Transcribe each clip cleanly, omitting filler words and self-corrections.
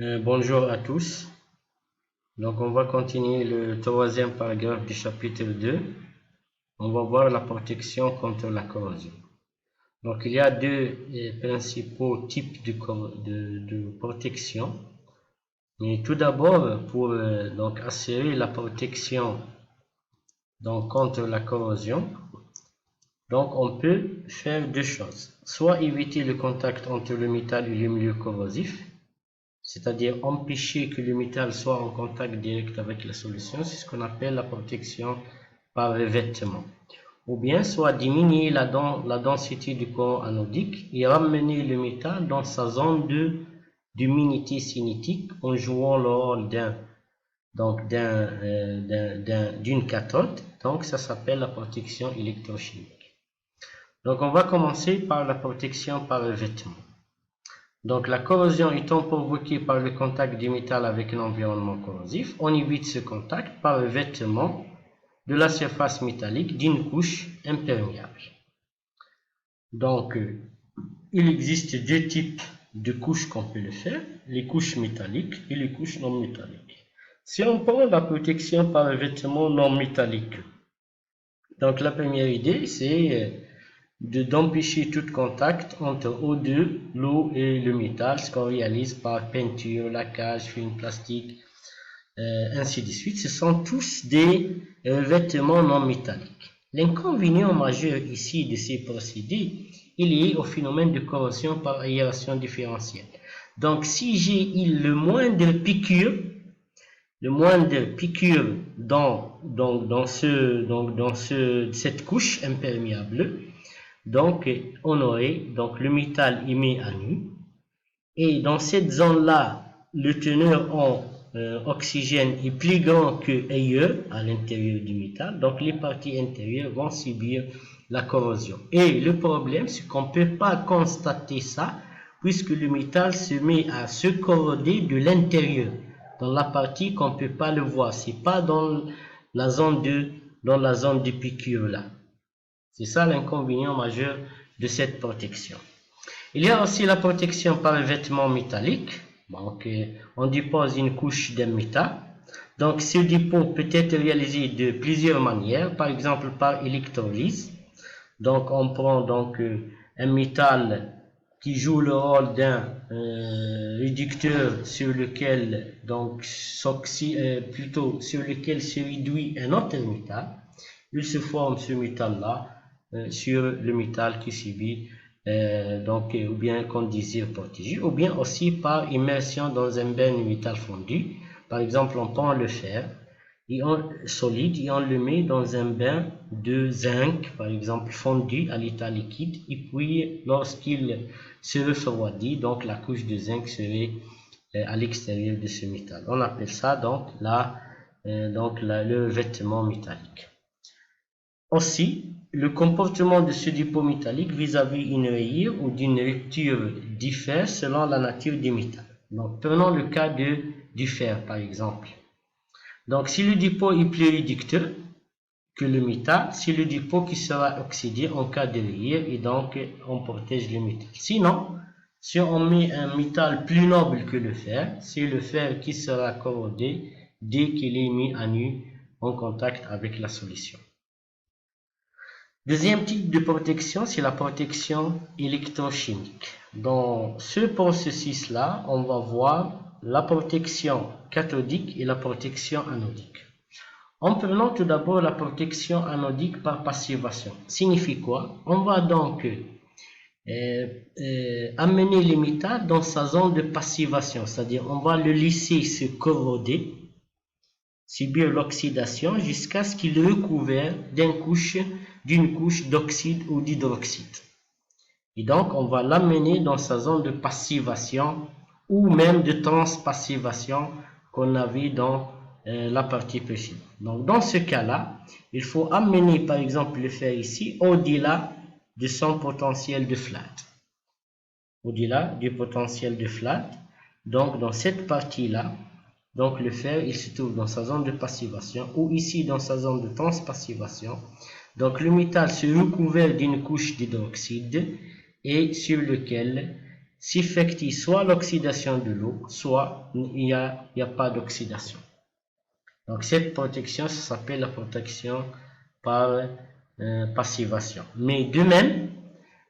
Bonjour à tous. Donc, on va continuer le troisième paragraphe du chapitre 2. On va voir la protection contre la corrosion. Donc, il y a deux principaux types de protection. Mais tout d'abord, pour donc assurer la protection contre la corrosion, donc on peut faire deux choses. Soit éviter le contact entre le métal et le milieu corrosif, c'est-à-dire empêcher que le métal soit en contact direct avec la solution, c'est ce qu'on appelle la protection par revêtement. Ou bien soit diminuer la densité du courant anodique et ramener le métal dans sa zone d'humidité cinétique en jouant le rôle d'une cathode. Donc ça s'appelle la protection électrochimique. Donc on va commencer par la protection par revêtement. Donc la corrosion étant provoquée par le contact du métal avec un environnement corrosif, on évite ce contact par le revêtement de la surface métallique d'une couche imperméable. Donc il existe deux types de couches qu'on peut le faire, les couches métalliques et les couches non métalliques. Si on prend la protection par revêtement non métallique, donc la première idée c'est d'empêcher tout contact entre O2, l'eau et le métal, ce qu'on réalise par peinture, laquage, film plastique, ainsi de suite. Ce sont tous des revêtements non métalliques. L'inconvénient majeur ici de ces procédés est lié au phénomène de corrosion par aération différentielle. Donc si j'ai le moindre piqûre dans cette couche imperméable, donc on aurait le métal émis à nu, et dans cette zone là le teneur en oxygène est plus grand que ailleurs à l'intérieur du métal, donc les parties intérieures vont subir la corrosion. Et le problème c'est qu'on ne peut pas constater ça puisque le métal se met à se corroder de l'intérieur, dans la partie qu'on ne peut pas le voir, c'est pas dans la zone de piqûre là. C'est ça l'inconvénient majeur de cette protection. Il y a aussi la protection par revêtement métallique. Donc, on dépose une couche d'un métal. Donc, ce dépôt peut être réalisé de plusieurs manières, par exemple par électrolyse. Donc, on prend un métal qui joue le rôle d'un réducteur sur lequel se réduit un autre métal. Il se forme ce métal-là sur le métal qui subit ou bien qu'on désire protéger, ou bien aussi par immersion dans un bain de métal fondu. Par exemple, on prend le fer solide et on le met dans un bain de zinc, par exemple fondu à l'état liquide, et puis lorsqu'il se refroidit, donc la couche de zinc serait à l'extérieur de ce métal. On appelle ça le revêtement métallique. Aussi, le comportement de ce dépôt métallique vis-à-vis une rayure ou d'une rupture diffère selon la nature du métal. Donc, prenons le cas du fer, par exemple. Donc, si le dépôt est plus réducteur que le métal, c'est le dépôt qui sera oxydé en cas de rayure et donc on protège le métal. Sinon, si on met un métal plus noble que le fer, c'est le fer qui sera corrodé dès qu'il est mis à nu en contact avec la solution. Deuxième type de protection, c'est la protection électrochimique. Dans ce processus-là, on va voir la protection cathodique et la protection anodique. En prenant tout d'abord la protection anodique par passivation. Signifie quoi? On va donc amener le métal dans sa zone de passivation, c'est-à-dire on va le laisser se corroder, subir l'oxydation jusqu'à ce qu'il recouvre d'une couche d'oxyde ou d'hydroxyde. Et donc, on va l'amener dans sa zone de passivation ou même de transpassivation qu'on avait dans la partie précédente. Donc, dans ce cas-là, il faut amener, par exemple, le fer ici au-delà de son potentiel de flat. Au-delà du potentiel de flat. Donc, dans cette partie-là, donc le fer, il se trouve dans sa zone de passivation ou ici dans sa zone de transpassivation. Donc le métal se recouvert d'une couche d'hydroxyde et sur lequel s'effectue soit l'oxydation de l'eau, soit il n'y a pas d'oxydation. Donc cette protection, ça s'appelle la protection par passivation. Mais de même,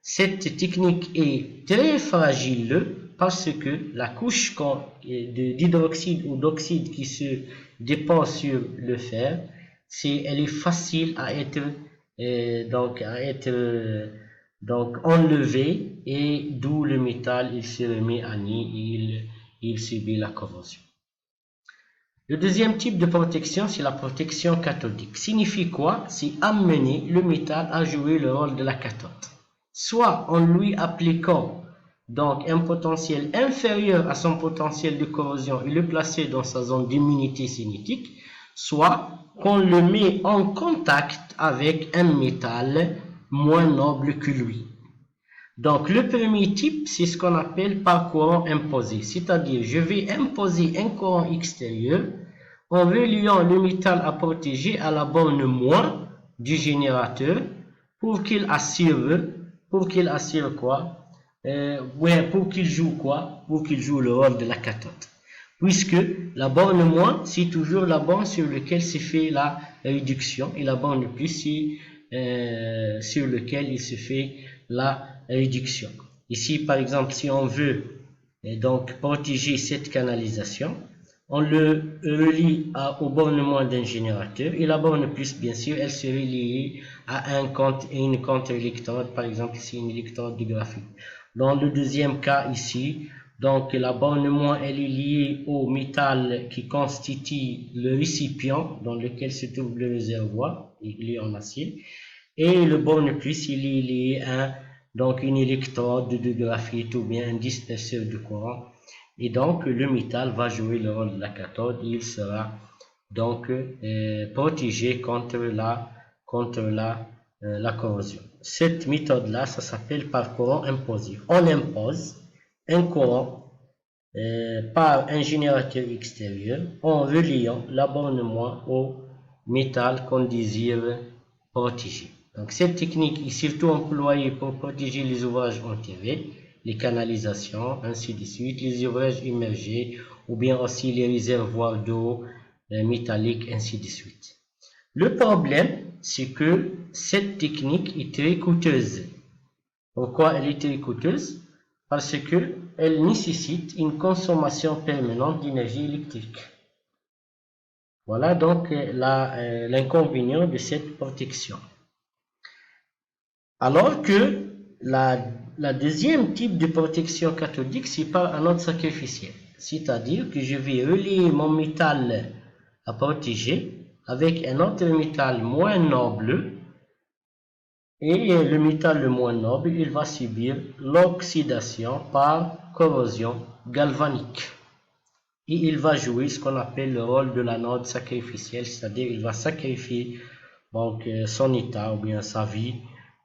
cette technique est très fragile parce que la couche d'hydroxyde ou d'oxyde qui se dépose sur le fer, elle est facile à être enlevée, et d'où le métal il se remet à nu et il subit la corrosion. Le deuxième type de protection, c'est la protection cathodique. Signifie quoi? C'est amener le métal à jouer le rôle de la cathode. Soit en lui appliquant donc un potentiel inférieur à son potentiel de corrosion et le placer dans sa zone d'immunité cinétique, soit qu'on le met en contact avec un métal moins noble que lui. Donc le premier type, c'est ce qu'on appelle par courant imposé, c'est-à-dire je vais imposer un courant extérieur en reliant le métal à protéger à la borne moins du générateur pour qu'il assure quoi? Pour qu'il joue quoi? Pour qu'il joue le rôle de la cathode. Puisque la borne moins, c'est toujours la borne sur laquelle se fait la réduction, et la borne plus, c'est sur laquelle il se fait la réduction. Ici, par exemple, si on veut donc protéger cette canalisation, on le relie aux bornes moins d'un générateur, et la borne plus, bien sûr, elle serait liée à une contre-électrode, par exemple ici une électrode de graphite. Dans le deuxième cas ici, donc la borne moins elle est liée au métal qui constitue le récipient dans lequel se trouve le réservoir, il est en acier, et le borne plus il est lié à donc une électrode de graphite ou bien un disperseur de courant. Et donc, le métal va jouer le rôle de la cathode, et il sera donc protégé contre la corrosion. Cette méthode-là, ça s'appelle par courant imposé. On impose un courant par un générateur extérieur en reliant la borne moins au métal qu'on désire protéger. Donc, cette technique est surtout employée pour protéger les ouvrages enterrés, les canalisations, ainsi de suite, les ouvrages immergés, ou bien aussi les réservoirs d'eau métalliques, ainsi de suite. Le problème, c'est que cette technique est très coûteuse. Pourquoi elle est très coûteuse? Parce que elle nécessite une consommation permanente d'énergie électrique. Voilà donc l'inconvénient de cette protection. Alors que la deuxième type de protection cathodique, c'est par anode sacrificielle. C'est-à-dire que je vais relier mon métal à protéger avec un autre métal moins noble, et le métal le moins noble, il va subir l'oxydation par corrosion galvanique. Et il va jouer ce qu'on appelle le rôle de l'anode sacrificielle, c'est-à-dire il va sacrifier donc son état ou bien sa vie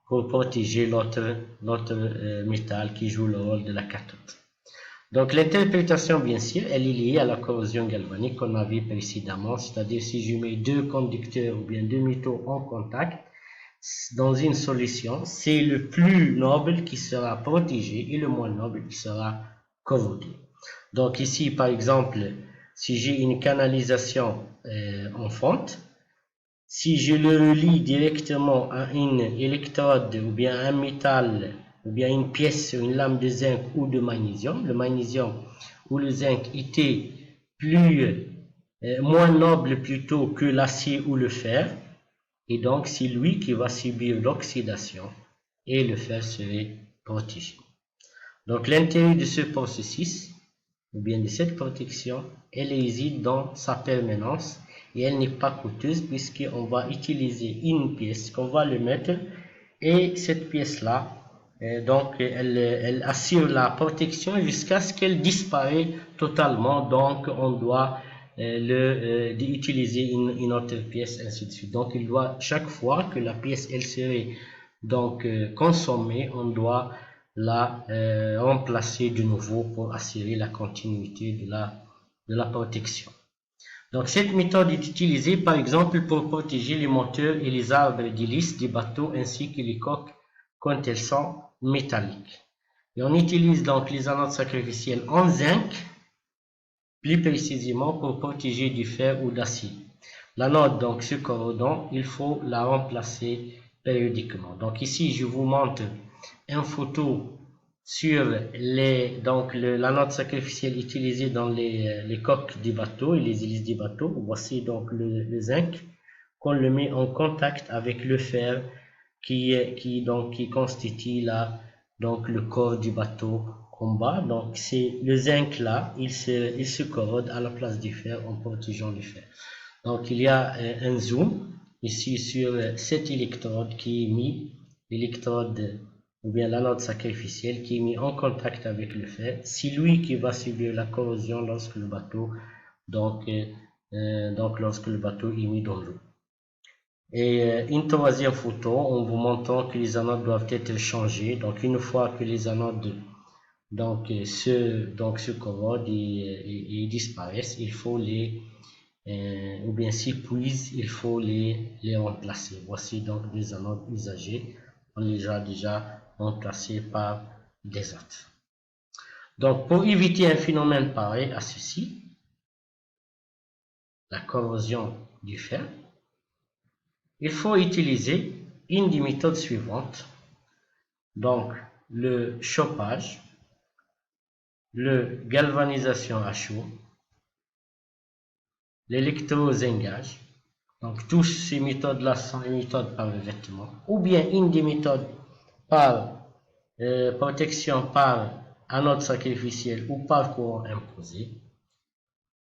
pour protéger l'autre métal qui joue le rôle de la cathode. Donc l'interprétation, bien sûr, elle est liée à la corrosion galvanique qu'on a vu précédemment, c'est-à-dire si je mets deux conducteurs ou bien deux métaux en contact dans une solution, c'est le plus noble qui sera protégé et le moins noble qui sera corrodé. Donc ici, par exemple, si j'ai une canalisation en fonte, si je le relie directement à une électrode ou bien un métal ou bien une pièce sur une lame de zinc ou de magnésium, le magnésium ou le zinc était moins noble plutôt que l'acier ou le fer, et donc c'est lui qui va subir l'oxydation et le fer serait protégé. Donc l'intérêt de ce processus ou bien de cette protection, elle réside dans sa permanence, et elle n'est pas coûteuse puisqu'on va utiliser une pièce qu'on va le mettre, et cette pièce-là, donc elle assure la protection jusqu'à ce qu'elle disparaisse totalement. Donc on doit utiliser une autre pièce, ainsi de suite. Donc il doit, chaque fois que la pièce elle serait donc consommée, on doit la remplacer de nouveau pour assurer la continuité de la protection. Donc cette méthode est utilisée par exemple pour protéger les moteurs et les arbres d'hélice des bateaux ainsi que les coques quand elles sont métalliques. Et on utilise donc les anodes sacrificielles en zinc, plus précisément pour protéger du fer ou d'acier. L'anode, donc, se corrodant, il faut la remplacer périodiquement. Donc ici, je vous montre une photo sur l'anode sacrificielle utilisée dans les coques des bateaux et les hélices des bateaux. Voici donc le zinc qu'on le met en contact avec le fer qui constitue le corps du bateau en bas. Donc c'est le zinc là, il se corrode à la place du fer en protégeant le fer. Donc il y a un zoom ici sur cette électrode qui est mis, l'électrode ou bien l'anode sacrificielle qui est mis en contact avec le fer. C'est lui qui va subir la corrosion lorsque le bateau lorsque le bateau est mis dans l'eau. Et une troisième photo en vous montrant que les anodes doivent être changées. Donc une fois que les anodes se corrodent et disparaissent, il faut ou bien s'épuisent, il faut les remplacer. Voici donc des anodes usagées. On les a déjà remplacées par des autres. Donc pour éviter un phénomène pareil à ceci, la corrosion du fer, il faut utiliser une des méthodes suivantes. Donc le chauffage, le galvanisation à chaud, l'électrozingage. Donc toutes ces méthodes-là sont des méthodes par revêtement, ou bien une des méthodes par protection par anode sacrificielle ou par courant imposé,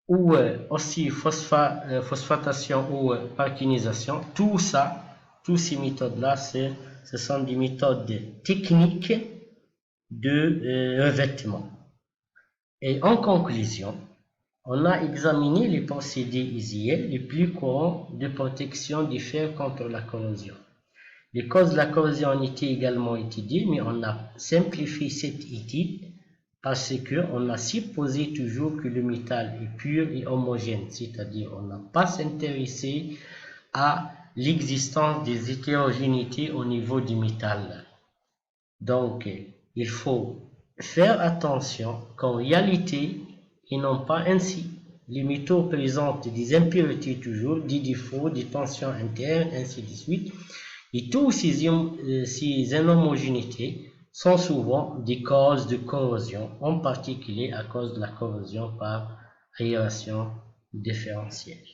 ou aussi phosphatation ou parkinisation. Tout ça, toutes ces méthodes-là, ce sont des méthodes techniques de revêtement. Et en conclusion, on a examiné les procédés usuels les plus courants de protection du fer contre la corrosion. Les causes de la corrosion ont été également étudiées, mais on a simplifié cette étude parce qu'on a supposé toujours que le métal est pur et homogène, c'est-à-dire on n'a pas s'intéressé à l'existence des hétérogénéités au niveau du métal. Donc, il faut faire attention qu'en réalité, et non pas ainsi. Les métaux présentent des impuretés toujours, des défauts, des tensions internes, ainsi de suite. Et tous ces inhomogénéités sont souvent des causes de corrosion, en particulier à cause de la corrosion par aération différentielle.